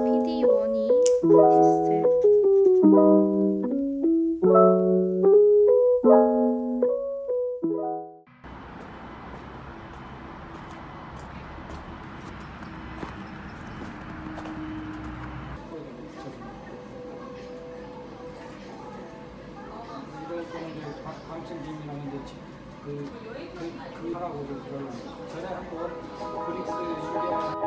PD1이 티스트. 감천빔이라는데 그 하라고 그러려고 전에 한번 브릭스 준비한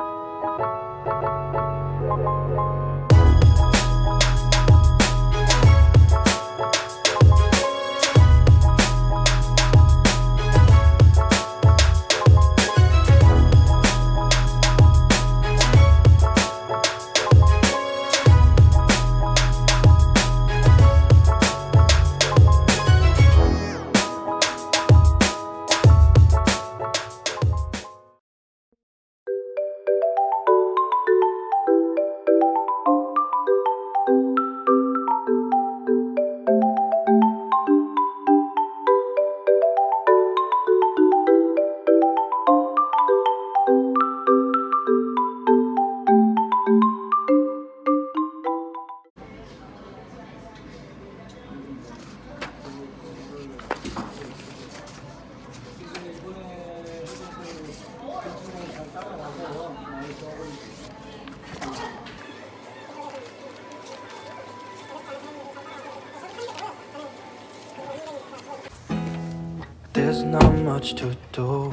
There's not much to do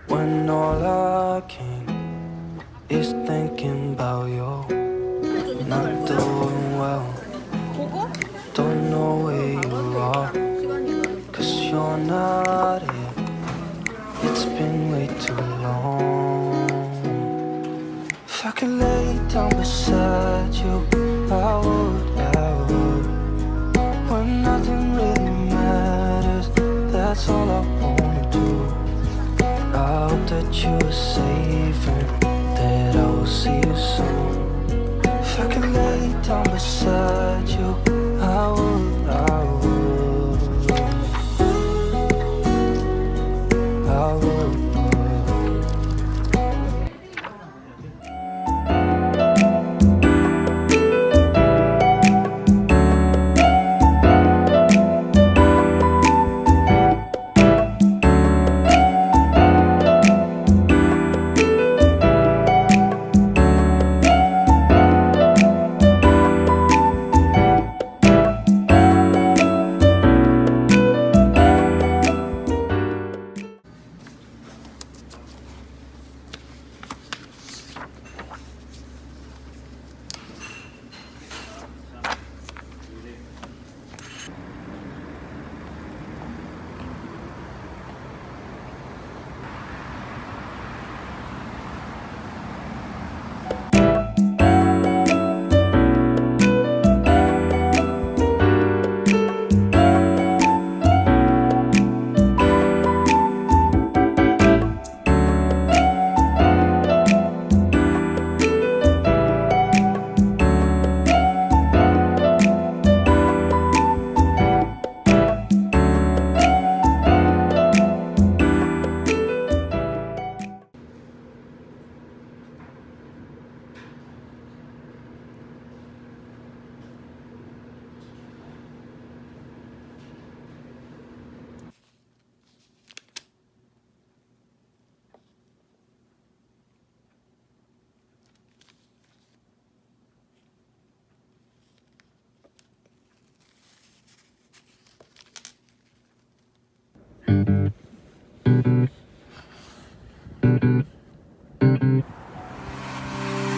when all I can is thinking about you. Not doing well, don't know where you are, 'cause you're not here. It's been way too long. If I could lay down beside you, I would. When nothing really matters, that's all I wanna do. I hope that you are safe and that I will see you soon. If I could lay down beside you, I would.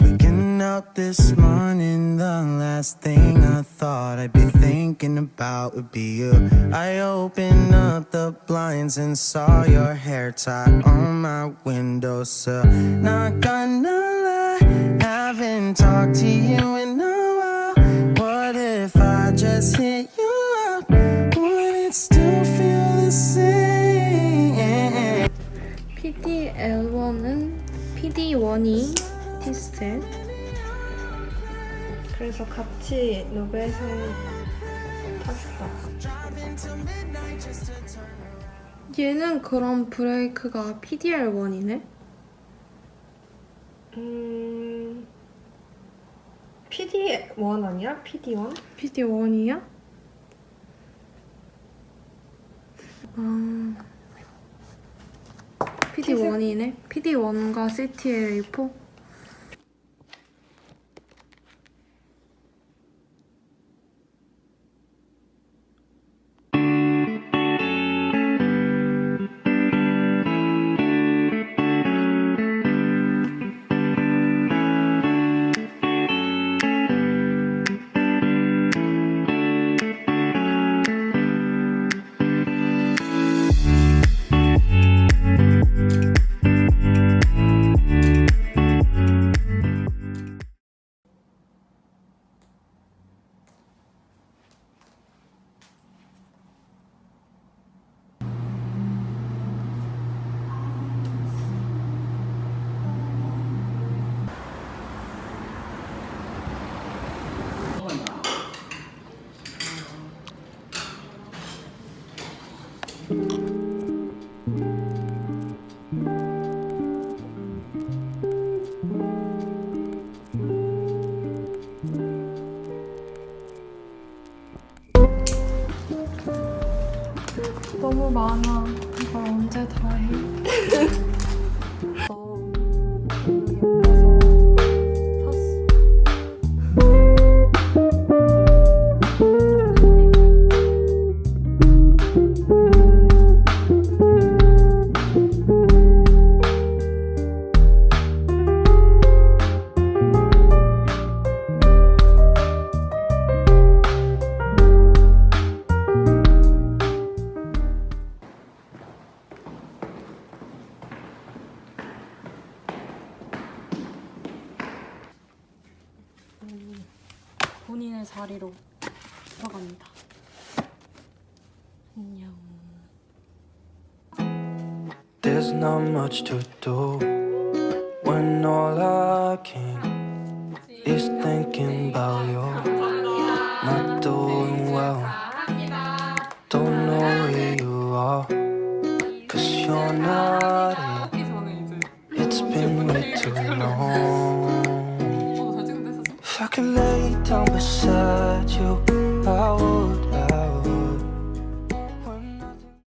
Waking up this morning, the last thing I thought I'd be thinking about would be you. I opened up the blinds and saw your hair tie on my windowsill. Not gonna lie, haven't talked to you in a while. What if I just hit you up? Would it still feel the same? PDL1은 PD1이 티스트. 그래서 같이 노벨상 탔어. 얘는 그럼 브레이크가 PDL1이네? PD1 아니야? PD1? PD1이야? 아, PD1이네. PD1과 CTLA4? 너무 많아. 이걸 언제 다 해? 너무 예뻐서 샀어. 본인의 자리로 들어갑니다. 안녕. There's not much to do when all I can is thinking about you.